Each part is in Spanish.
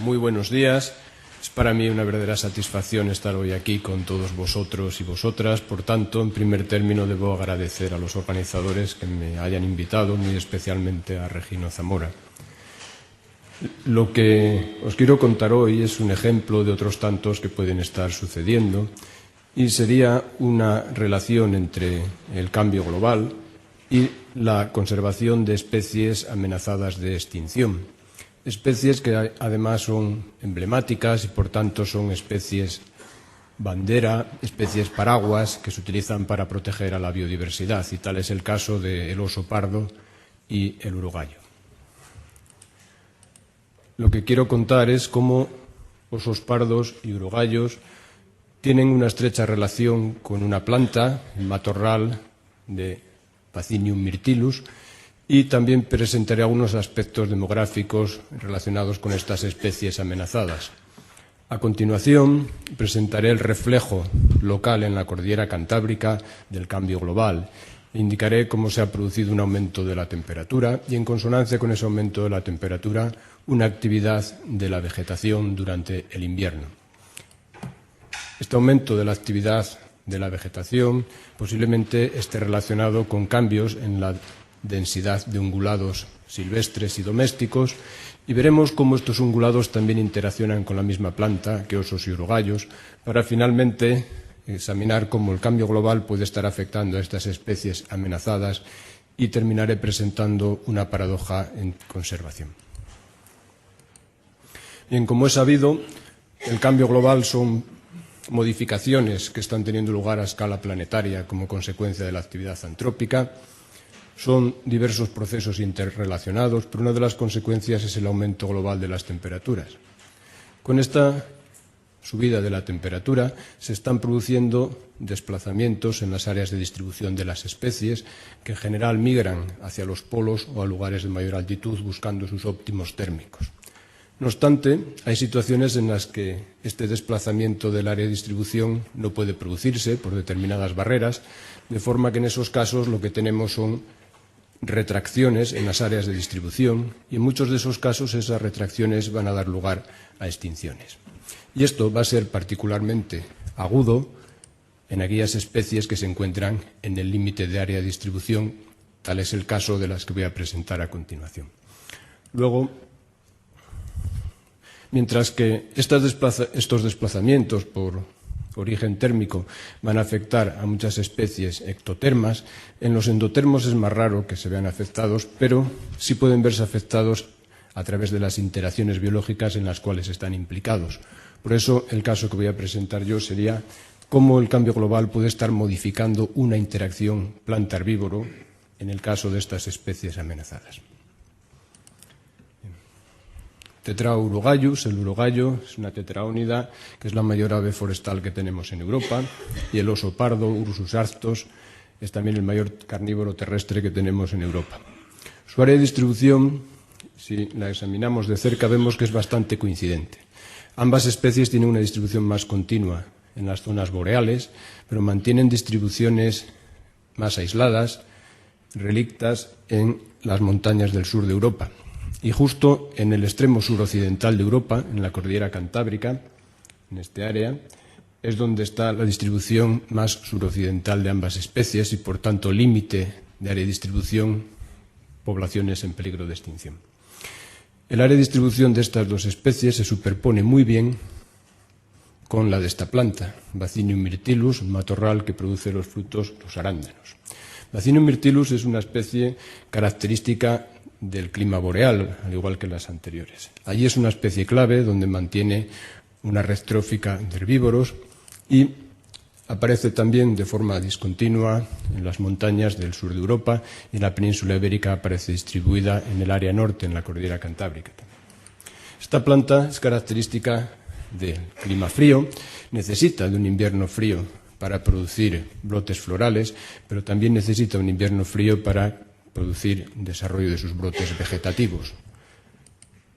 Muy buenos días. Es para mí una verdadera satisfacción estar hoy aquí con todos vosotros y vosotras. Por tanto, en primer término, debo agradecer a los organizadores que me hayan invitado, muy especialmente a Regino Zamora. Lo que os quiero contar hoy es un ejemplo de otros tantos que pueden estar sucediendo y sería una relación entre el cambio global y la conservación de especies amenazadas de extinción. Especies que además son emblemáticas y por tanto son especies bandera, especies paraguas que se utilizan para proteger a la biodiversidad, y tal es el caso del oso pardo y el urogallo. Lo que quiero contar es cómo osos pardos y urogallos tienen una estrecha relación con una planta, el matorral de Vaccinium myrtillus, y también presentaré algunos aspectos demográficos relacionados con estas especies amenazadas. A continuación, presentaré el reflejo local en la cordillera cantábrica del cambio global. Indicaré cómo se ha producido un aumento de la temperatura y, en consonancia con ese aumento de la temperatura, una actividad de la vegetación durante el invierno. Este aumento de la actividad de la vegetación posiblemente esté relacionado con cambios en la densidad de ungulados silvestres y domésticos, y veremos cómo estos ungulados también interaccionan con la misma planta que osos y urogallos, para finalmente examinar cómo el cambio global puede estar afectando a estas especies amenazadas, y terminaré presentando una paradoja en conservación. Bien, como es sabido, el cambio global son modificaciones que están teniendo lugar a escala planetaria como consecuencia de la actividad antrópica. Son diversos procesos interrelacionados, pero una de las consecuencias es el aumento global de las temperaturas. Con esta subida de la temperatura se están produciendo desplazamientos en las áreas de distribución de las especies, que en general migran hacia los polos o a lugares de mayor altitud buscando sus óptimos térmicos. No obstante, hay situaciones en las que este desplazamiento del área de distribución no puede producirse por determinadas barreras, de forma que en esos casos lo que tenemos son retracciones en las áreas de distribución, y en muchos de esos casos esas retracciones van a dar lugar a extinciones. Y esto va a ser particularmente agudo en aquellas especies que se encuentran en el límite de área de distribución, tal es el caso de las que voy a presentar a continuación. Luego, mientras que estos desplazamientos por origen térmico van a afectar a muchas especies ectotermas, en los endotermos es más raro que se vean afectados, pero sí pueden verse afectados a través de las interacciones biológicas en las cuales están implicados. Por eso, el caso que voy a presentar yo sería cómo el cambio global puede estar modificando una interacción planta-herbívoro en el caso de estas especies amenazadas. Tetraurogallos, el urogallo es una tetraónida, que es la mayor ave forestal que tenemos en Europa, y el oso pardo, Ursus arctos, es también el mayor carnívoro terrestre que tenemos en Europa. Su área de distribución, si la examinamos de cerca, vemos que es bastante coincidente. Ambas especies tienen una distribución más continua en las zonas boreales, pero mantienen distribuciones más aisladas, relictas en las montañas del sur de Europa. Y justo en el extremo suroccidental de Europa, en la cordillera cantábrica, en este área, es donde está la distribución más suroccidental de ambas especies y, por tanto, límite de área de distribución, poblaciones en peligro de extinción. El área de distribución de estas dos especies se superpone muy bien con la de esta planta, Vaccinium myrtillus, un matorral que produce los frutos, los arándanos. Vaccinium myrtillus es una especie característica del clima boreal, al igual que las anteriores. Allí es una especie clave donde mantiene una red trófica de herbívoros y aparece también de forma discontinua en las montañas del sur de Europa, y en la península ibérica aparece distribuida en el área norte, en la cordillera cantábrica. Esta planta es característica del clima frío, necesita de un invierno frío para producir brotes florales, pero también necesita un invierno frío para producir desarrollo de sus brotes vegetativos.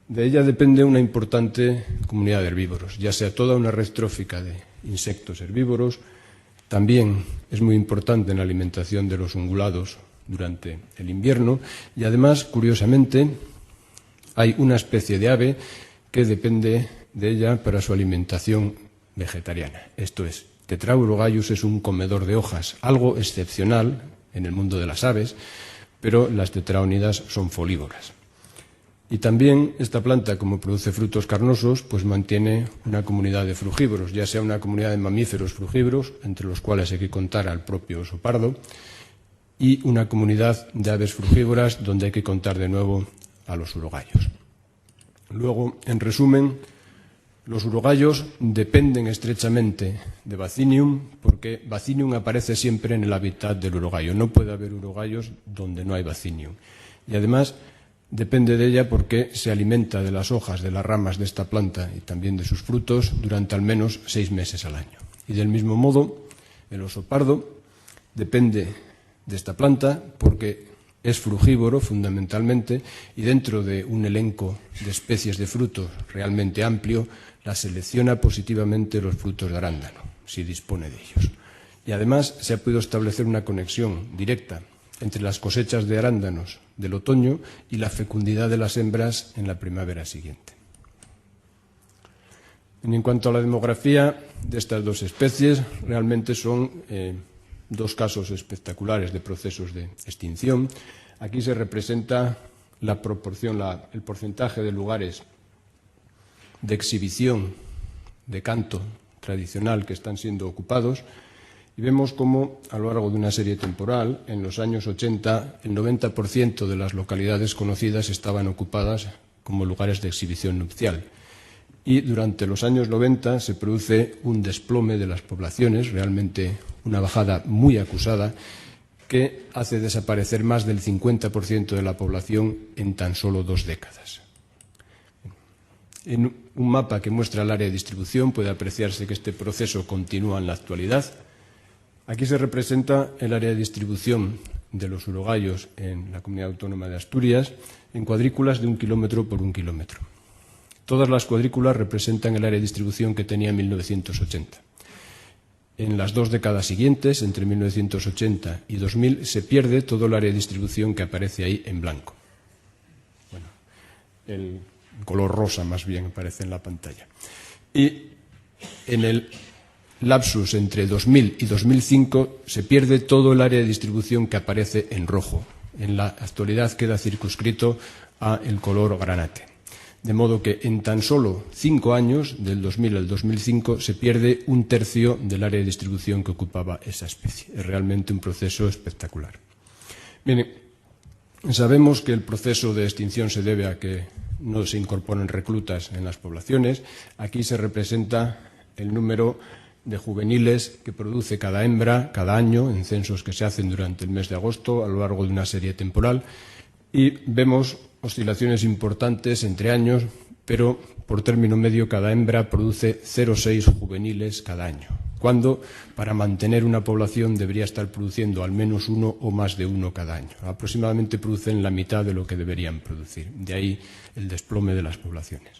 De ella depende una importante comunidad de herbívoros, ya sea toda una red trófica de insectos herbívoros. También es muy importante en la alimentación de los ungulados durante el invierno, y además, curiosamente, hay una especie de ave que depende de ella para su alimentación vegetariana. Esto es, Tetrauro gallus es un comedor de hojas, algo excepcional en el mundo de las aves, pero las tetraónidas son folívoras. Y también esta planta, como produce frutos carnosos, pues mantiene una comunidad de frugívoros, ya sea una comunidad de mamíferos frugívoros, entre los cuales hay que contar al propio oso pardo, y una comunidad de aves frugívoras, donde hay que contar de nuevo a los urogallos. Luego, en resumen, los urogallos dependen estrechamente de Vaccinium, porque Vaccinium aparece siempre en el hábitat del urogallo. No puede haber urogallos donde no hay Vaccinium. Y además depende de ella porque se alimenta de las hojas, de las ramas de esta planta y también de sus frutos durante al menos 6 meses al año. Y del mismo modo, el oso pardo depende de esta planta porque es frugívoro fundamentalmente y dentro de un elenco de especies de frutos realmente amplio, la selecciona positivamente los frutos de arándano, si dispone de ellos. Y además se ha podido establecer una conexión directa entre las cosechas de arándanos del otoño y la fecundidad de las hembras en la primavera siguiente. En cuanto a la demografía de estas dos especies, realmente son dos casos espectaculares de procesos de extinción. Aquí se representa la proporción, el porcentaje de lugares de exhibición de canto tradicional que están siendo ocupados y vemos cómo a lo largo de una serie temporal, en los años 80, el 90% de las localidades conocidas estaban ocupadas como lugares de exhibición nupcial. Y durante los años 90 se produce un desplome de las poblaciones, realmente una bajada muy acusada, que hace desaparecer más del 50% de la población en tan solo 2 décadas. En un mapa que muestra el área de distribución puede apreciarse que este proceso continúa en la actualidad. Aquí se representa el área de distribución de los urogallos en la Comunidad Autónoma de Asturias en cuadrículas de 1 kilómetro por 1 kilómetro. Todas las cuadrículas representan el área de distribución que tenía en 1980. En las 2 décadas siguientes, entre 1980 y 2000, se pierde todo el área de distribución que aparece ahí en blanco. Bueno, el color rosa más bien aparece en la pantalla. Y en el lapsus entre 2000 y 2005 se pierde todo el área de distribución que aparece en rojo. En la actualidad queda circunscrito a el color granate. De modo que en tan solo 5 años, del 2000 al 2005, se pierde 1/3 del área de distribución que ocupaba esa especie. Es realmente un proceso espectacular. Bien, sabemos que el proceso de extinción se debe a que no se incorporan reclutas en las poblaciones. Aquí se representa el número de juveniles que produce cada hembra cada año en censos que se hacen durante el mes de agosto a lo largo de una serie temporal y vemos oscilaciones importantes entre años, pero por término medio cada hembra produce 0,6 juveniles cada año, cuando para mantener una población debería estar produciendo al menos 1 o más de 1 cada año. Aproximadamente producen la mitad de lo que deberían producir, de ahí el desplome de las poblaciones.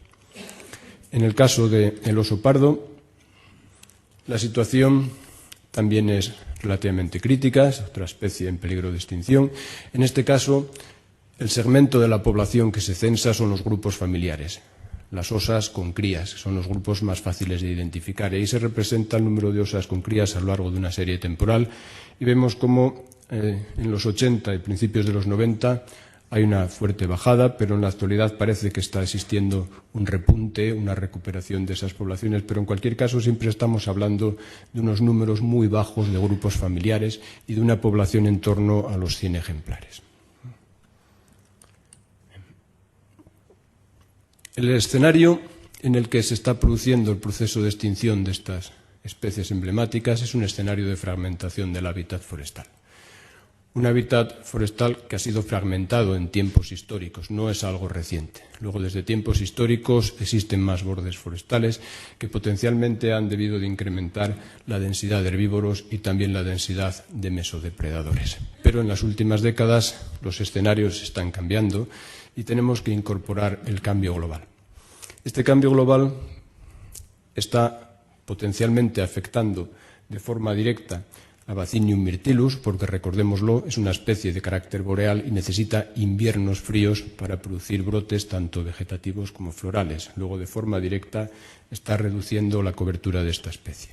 En el caso del oso pardo, la situación también es relativamente crítica, es otra especie en peligro de extinción. En este caso, el segmento de la población que se censa son los grupos familiares. Las osas con crías son los grupos más fáciles de identificar. Y ahí se representa el número de osas con crías a lo largo de una serie temporal y vemos cómo en los 80 y principios de los 90 hay una fuerte bajada, pero en la actualidad parece que está existiendo un repunte, una recuperación de esas poblaciones, pero en cualquier caso siempre estamos hablando de unos números muy bajos de grupos familiares y de una población en torno a los 100 ejemplares. El escenario en el que se está produciendo el proceso de extinción de estas especies emblemáticas es un escenario de fragmentación del hábitat forestal. Un hábitat forestal que ha sido fragmentado en tiempos históricos, no es algo reciente. Luego, desde tiempos históricos, existen más bordes forestales que potencialmente han debido de incrementar la densidad de herbívoros y también la densidad de mesodepredadores. Pero en las últimas décadas los escenarios están cambiando y tenemos que incorporar el cambio global. Este cambio global está potencialmente afectando de forma directa a Vaccinium myrtillus, porque recordémoslo, es una especie de carácter boreal y necesita inviernos fríos para producir brotes tanto vegetativos como florales. Luego, de forma directa, está reduciendo la cobertura de esta especie.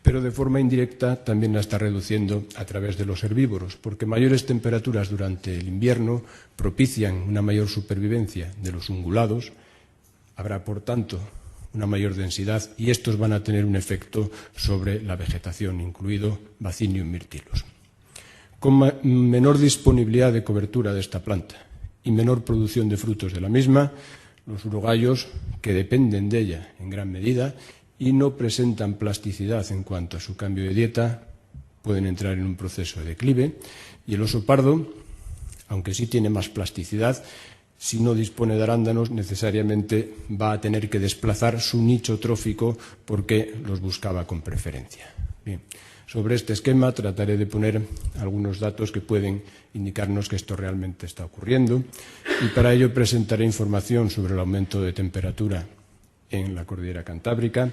Pero de forma indirecta también la está reduciendo a través de los herbívoros, porque mayores temperaturas durante el invierno propician una mayor supervivencia de los ungulados. Habrá, por tanto, una mayor densidad y estos van a tener un efecto sobre la vegetación, incluido Vaccinium myrtillus. Con menor disponibilidad de cobertura de esta planta y menor producción de frutos de la misma, los urogallos, que dependen de ella en gran medida y no presentan plasticidad en cuanto a su cambio de dieta, pueden entrar en un proceso de declive, y el oso pardo, aunque sí tiene más plasticidad, si no dispone de arándanos, necesariamente va a tener que desplazar su nicho trófico porque los buscaba con preferencia. Bien, sobre este esquema trataré de poner algunos datos que pueden indicarnos que esto realmente está ocurriendo y para ello presentaré información sobre el aumento de temperatura en la cordillera Cantábrica,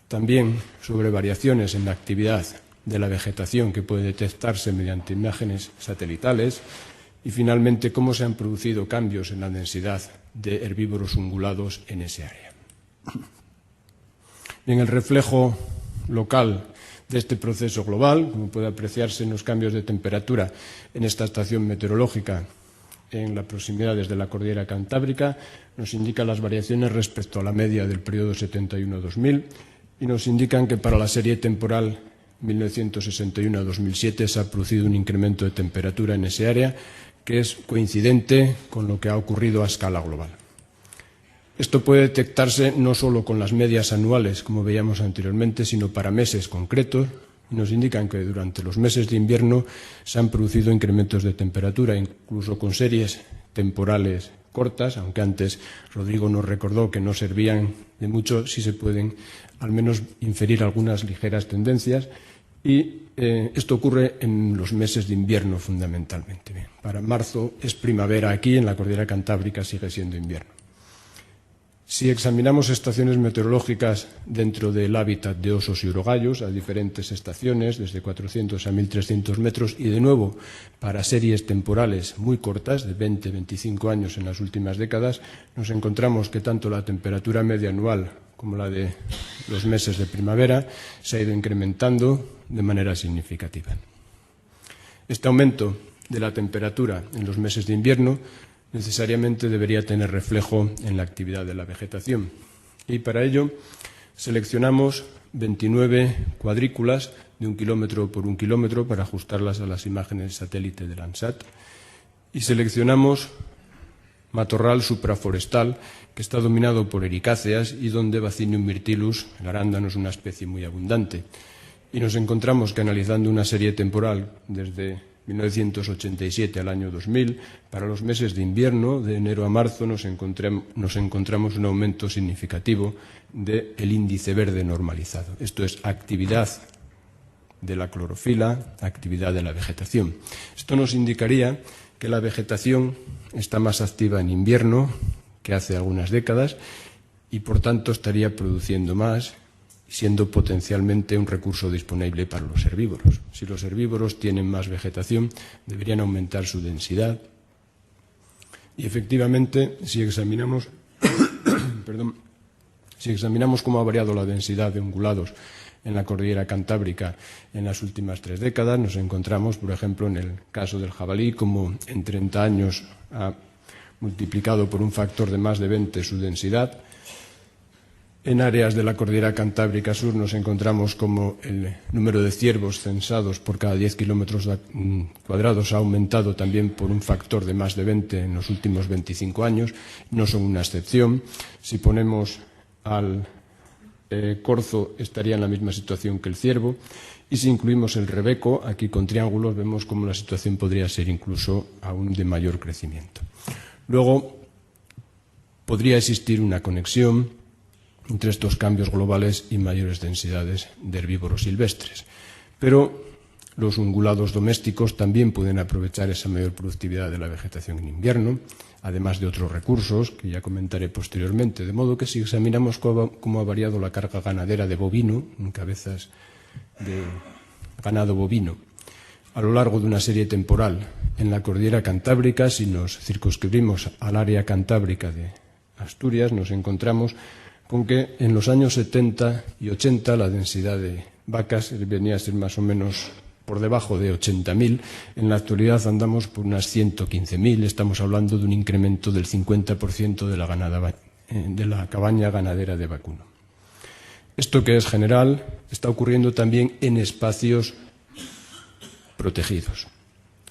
también sobre variaciones en la actividad de la vegetación que puede detectarse mediante imágenes satelitales, y, finalmente, cómo se han producido cambios en la densidad de herbívoros ungulados en ese área. En el reflejo local de este proceso global, como puede apreciarse en los cambios de temperatura en esta estación meteorológica en las proximidades de la cordillera Cantábrica, nos indica las variaciones respecto a la media del periodo 71-2000 y nos indican que para la serie temporal 1961-2007 se ha producido un incremento de temperatura en ese área que es coincidente con lo que ha ocurrido a escala global. Esto puede detectarse no solo con las medias anuales, como veíamos anteriormente, sino para meses concretos. Nos indican que durante los meses de invierno se han producido incrementos de temperatura, incluso con series temporales cortas, aunque antes Rodrigo nos recordó que no servían de mucho, sí se pueden al menos inferir algunas ligeras tendencias. Y esto ocurre en los meses de invierno fundamentalmente. Bien, para marzo es primavera aquí, en la cordillera Cantábrica sigue siendo invierno. Si examinamos estaciones meteorológicas dentro del hábitat de osos y urogallos a diferentes estaciones, desde 400 a 1.300 metros, y de nuevo para series temporales muy cortas, de 20-25 años en las últimas décadas, nos encontramos que tanto la temperatura media anual como la de los meses de primavera se ha ido incrementando de manera significativa. Este aumento de la temperatura en los meses de invierno necesariamente debería tener reflejo en la actividad de la vegetación. Y para ello seleccionamos 29 cuadrículas de 1 kilómetro por 1 kilómetro para ajustarlas a las imágenes satélite de Landsat y seleccionamos matorral supraforestal que está dominado por ericáceas y donde Vaccinium myrtillus, el arándano, es una especie muy abundante. Y nos encontramos que, analizando una serie temporal desde 1987 al año 2000, para los meses de invierno, de enero a marzo, nos encontramos un aumento significativo del índice verde normalizado. Esto es actividad de la clorofila, actividad de la vegetación. Esto nos indicaría que la vegetación está más activa en invierno que hace algunas décadas y, por tanto, estaría produciendo más, siendo potencialmente un recurso disponible para los herbívoros. Si los herbívoros tienen más vegetación, deberían aumentar su densidad. Y, efectivamente, si examinamos cómo ha variado la densidad de ungulados en la cordillera Cantábrica en las últimas 3 décadas, nos encontramos, por ejemplo, en el caso del jabalí, como en 30 años ha multiplicado por un factor de más de 20 su densidad. En áreas de la cordillera Cantábrica Sur nos encontramos como el número de ciervos censados por cada 10 kilómetros cuadrados ha aumentado también por un factor de más de 20 en los últimos 25 años. No son una excepción. Si ponemos al corzo, estaría en la misma situación que el ciervo. Y si incluimos el rebeco, aquí con triángulos, vemos cómo la situación podría ser incluso aún de mayor crecimiento. Luego, podría existir una conexión entre estos cambios globales y mayores densidades de herbívoros silvestres. Pero los ungulados domésticos también pueden aprovechar esa mayor productividad de la vegetación en invierno, además de otros recursos que ya comentaré posteriormente. De modo que si examinamos cómo ha variado la carga ganadera de bovino en cabezas de ganado bovino. A lo largo de una serie temporal en la cordillera cantábrica, si nos circunscribimos al área cantábrica de Asturias, nos encontramos con que en los años 70 y 80 la densidad de vacas venía a ser más o menos por debajo de 80.000. En la actualidad andamos por unas 115.000. Estamos hablando de un incremento del 50% de la cabaña ganadera de vacuno. Esto, que es general, está ocurriendo también en espacios protegidos.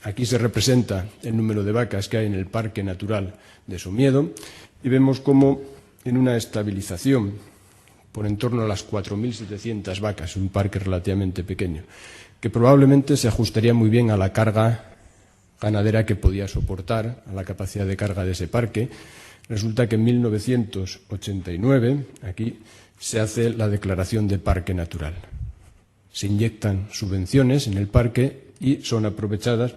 Aquí se representa el número de vacas que hay en el Parque Natural de Somiedo y vemos cómo en una estabilización por en torno a las 4.700 vacas, un parque relativamente pequeño, que probablemente se ajustaría muy bien a la carga ganadera que podía soportar, a la capacidad de carga de ese parque. Resulta que en 1989 aquí se hace la declaración de parque natural. Se inyectan subvenciones en el parque y son aprovechadas,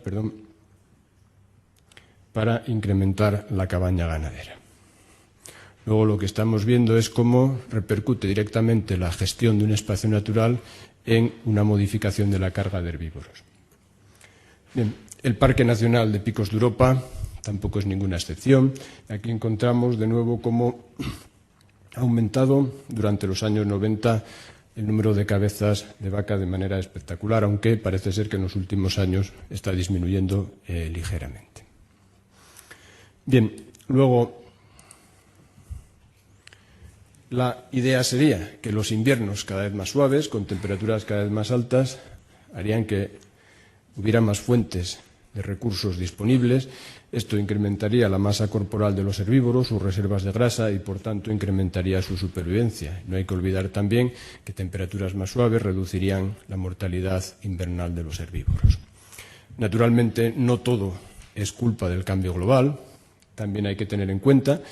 para incrementar la cabaña ganadera. Luego lo que estamos viendo es cómo repercute directamente la gestión de un espacio natural en una modificación de la carga de herbívoros. Bien, el Parque Nacional de Picos de Europa tampoco es ninguna excepción. Aquí encontramos de nuevo cómo ha aumentado durante los años 90 el número de cabezas de vaca de manera espectacular, aunque parece ser que en los últimos años está disminuyendo ligeramente. Bien, luego la idea sería que los inviernos cada vez más suaves, con temperaturas cada vez más altas, harían que hubiera más fuentes de recursos disponibles. Esto incrementaría la masa corporal de los herbívoros, sus reservas de grasa y, por tanto, incrementaría su supervivencia. No hay que olvidar también que temperaturas más suaves reducirían la mortalidad invernal de los herbívoros. Naturalmente, no todo es culpa del cambio global. También hay que tener en cuenta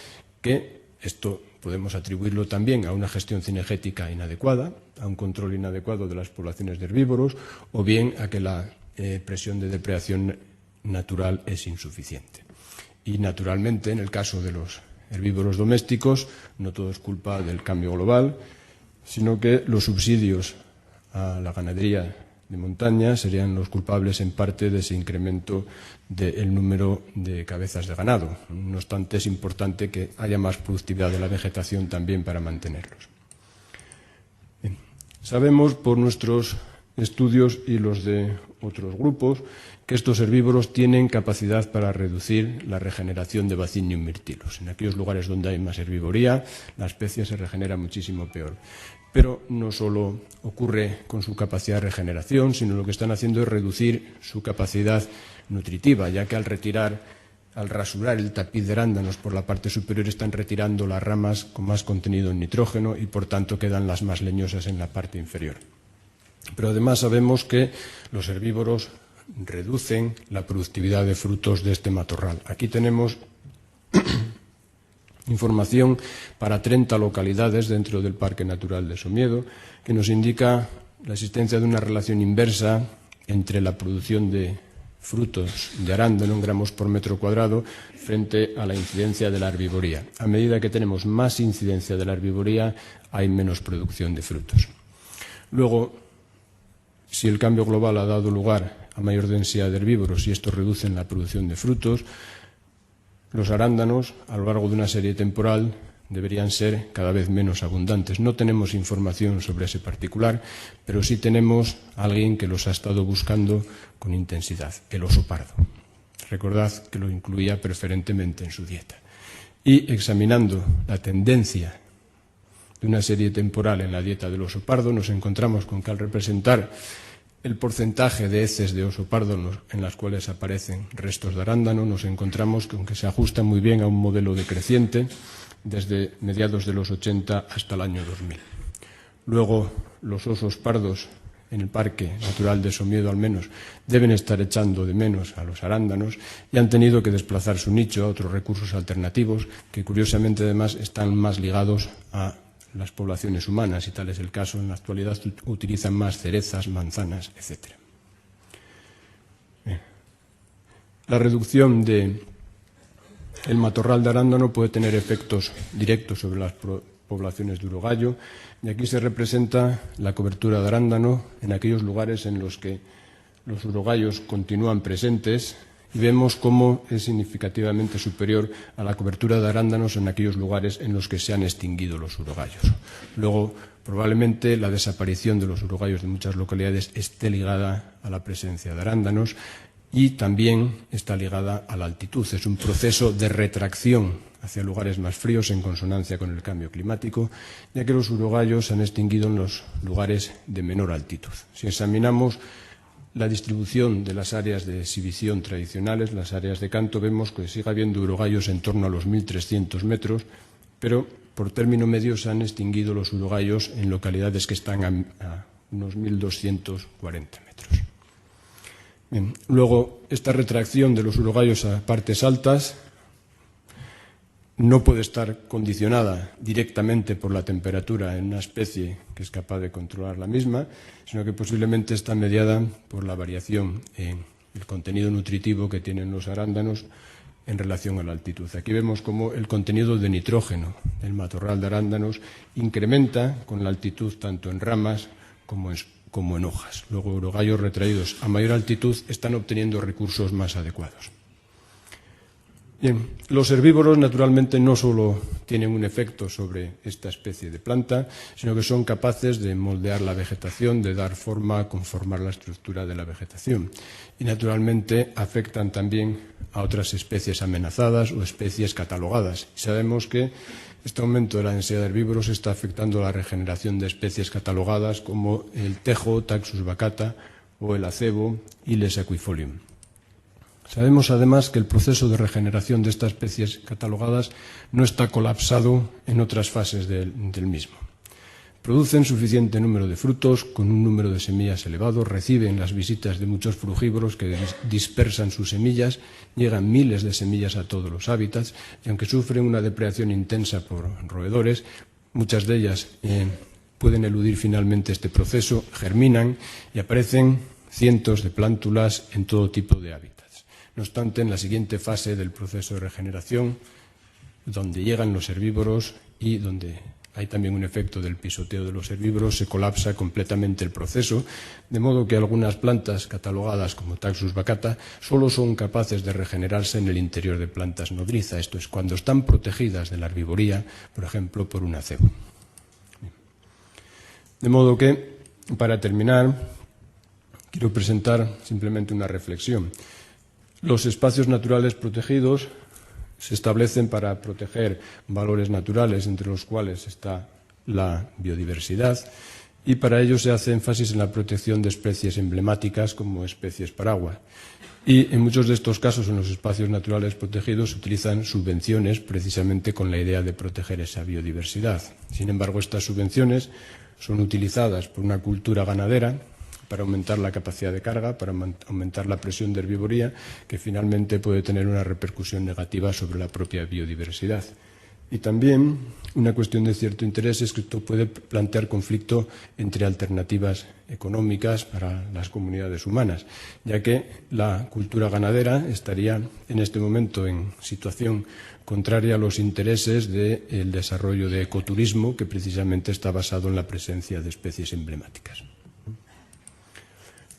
que esto podemos atribuirlo también a una gestión cinegética inadecuada, a un control inadecuado de las poblaciones de herbívoros, o bien a que la presión de depredación natural es insuficiente. Y, naturalmente, en el caso de los herbívoros domésticos, no todo es culpa del cambio global, sino que los subsidios a la ganadería de montaña serían los culpables en parte de ese incremento del número de cabezas de ganado. No obstante, es importante que haya más productividad de la vegetación también para mantenerlos. Bien. Sabemos por nuestros estudios y los de otros grupos que estos herbívoros tienen capacidad para reducir la regeneración de Vaccinium myrtillus. En aquellos lugares donde hay más herbivoría, la especie se regenera muchísimo peor. Pero no solo ocurre con su capacidad de regeneración, sino lo que están haciendo es reducir su capacidad nutritiva, ya que al rasurar el tapiz de arándanos por la parte superior están retirando las ramas con más contenido en nitrógeno y, por tanto, quedan las más leñosas en la parte inferior. Pero además sabemos que los herbívoros reducen la productividad de frutos de este matorral. Aquí tenemos información para 30 localidades dentro del Parque Natural de Somiedo, que nos indica la existencia de una relación inversa entre la producción de frutos de arándano en gramos por metro cuadrado frente a la incidencia de la herbivoría. A medida que tenemos más incidencia de la herbivoría, hay menos producción de frutos. Luego, si el cambio global ha dado lugar a mayor densidad de herbívoros y esto reduce la producción de frutos, los arándanos, a lo largo de una serie temporal, deberían ser cada vez menos abundantes. No tenemos información sobre ese particular, pero sí tenemos a alguien que los ha estado buscando con intensidad, el oso pardo. Recordad que lo incluía preferentemente en su dieta. Y examinando la tendencia de una serie temporal en la dieta del oso pardo, nos encontramos con que al representar el porcentaje de heces de oso pardo en las cuales aparecen restos de arándano, nos encontramos con que se ajusta muy bien a un modelo decreciente desde mediados de los 80 hasta el año 2000. Luego, los osos pardos en el Parque Natural de Somiedo, al menos, deben estar echando de menos a los arándanos y han tenido que desplazar su nicho a otros recursos alternativos que, curiosamente, además, están más ligados a las poblaciones humanas, y tal es el caso. En la actualidad utilizan más cerezas, manzanas, etc. Bien. La reducción del matorral de arándano puede tener efectos directos sobre las poblaciones de urogallo, y aquí se representa la cobertura de arándano en aquellos lugares en los que los urogallos continúan presentes, y vemos cómo es significativamente superior a la cobertura de arándanos en aquellos lugares en los que se han extinguido los urogallos. Luego, probablemente la desaparición de los urogallos de muchas localidades esté ligada a la presencia de arándanos y también está ligada a la altitud. Es un proceso de retracción hacia lugares más fríos en consonancia con el cambio climático, ya que los urogallos se han extinguido en los lugares de menor altitud. Si examinamos la distribución de las áreas de exhibición tradicionales, las áreas de canto, vemos que sigue habiendo urogallos en torno a los 1.300 metros, pero por término medio se han extinguido los urogallos en localidades que están a unos 1.240 metros. Bien, luego, esta retracción de los urogallos a partes altas no puede estar condicionada directamente por la temperatura en una especie que es capaz de controlar la misma, sino que posiblemente está mediada por la variación en el contenido nutritivo que tienen los arándanos en relación a la altitud. Aquí vemos cómo el contenido de nitrógeno del matorral de arándanos incrementa con la altitud tanto en ramas como en hojas. Luego, urogallos retraídos a mayor altitud están obteniendo recursos más adecuados. Bien, los herbívoros naturalmente no solo tienen un efecto sobre esta especie de planta, sino que son capaces de moldear la vegetación, de dar forma, conformar la estructura de la vegetación. Y naturalmente afectan también a otras especies amenazadas o especies catalogadas. Sabemos que este aumento de la densidad de herbívoros está afectando a la regeneración de especies catalogadas como el tejo, Taxus baccata, o el acebo, Iles aquifolium. Sabemos además que el proceso de regeneración de estas especies catalogadas no está colapsado en otras fases del mismo. Producen suficiente número de frutos con un número de semillas elevado, reciben las visitas de muchos frugívoros que dispersan sus semillas, llegan miles de semillas a todos los hábitats y aunque sufren una depredación intensa por roedores, muchas de ellas pueden eludir finalmente este proceso, germinan y aparecen cientos de plántulas en todo tipo de hábitats. No obstante, en la siguiente fase del proceso de regeneración, donde llegan los herbívoros y donde hay también un efecto del pisoteo de los herbívoros, se colapsa completamente el proceso, de modo que algunas plantas catalogadas como Taxus baccata solo son capaces de regenerarse en el interior de plantas nodriza, esto es, cuando están protegidas de la herbivoría, por ejemplo, por un acebo. De modo que, para terminar, quiero presentar simplemente una reflexión. Los espacios naturales protegidos se establecen para proteger valores naturales, entre los cuales está la biodiversidad, y para ello se hace énfasis en la protección de especies emblemáticas como especies paraguas. Y en muchos de estos casos, en los espacios naturales protegidos, se utilizan subvenciones precisamente con la idea de proteger esa biodiversidad. Sin embargo, estas subvenciones son utilizadas por una cultura ganadera para aumentar la capacidad de carga, para aumentar la presión de herbivoría, que finalmente puede tener una repercusión negativa sobre la propia biodiversidad. Y también una cuestión de cierto interés es que esto puede plantear conflicto entre alternativas económicas para las comunidades humanas, ya que la cultura ganadera estaría en este momento en situación contraria a los intereses del desarrollo de ecoturismo, que precisamente está basado en la presencia de especies emblemáticas.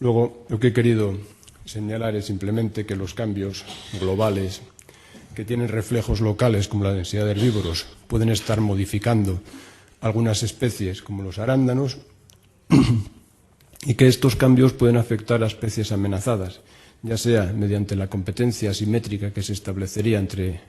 Luego, lo que he querido señalar es simplemente que los cambios globales que tienen reflejos locales, como la densidad de herbívoros, pueden estar modificando algunas especies, como los arándanos, y que estos cambios pueden afectar a especies amenazadas, ya sea mediante la competencia asimétrica que se establecería entre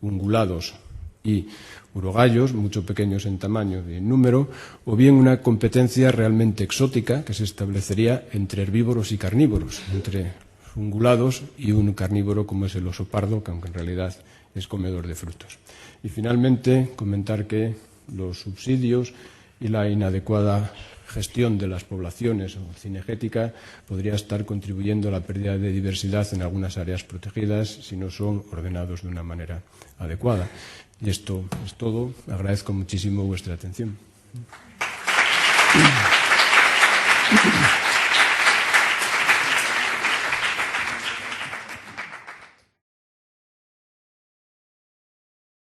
ungulados y urogallos, mucho pequeños en tamaño y en número, o bien una competencia realmente exótica que se establecería entre herbívoros y carnívoros, entre ungulados y un carnívoro como es el oso pardo, que aunque en realidad es comedor de frutos. Y finalmente, comentar que los subsidios y la inadecuada gestión de las poblaciones o cinegética podría estar contribuyendo a la pérdida de diversidad en algunas áreas protegidas si no son ordenados de una manera adecuada. Y esto es todo. Agradezco muchísimo vuestra atención.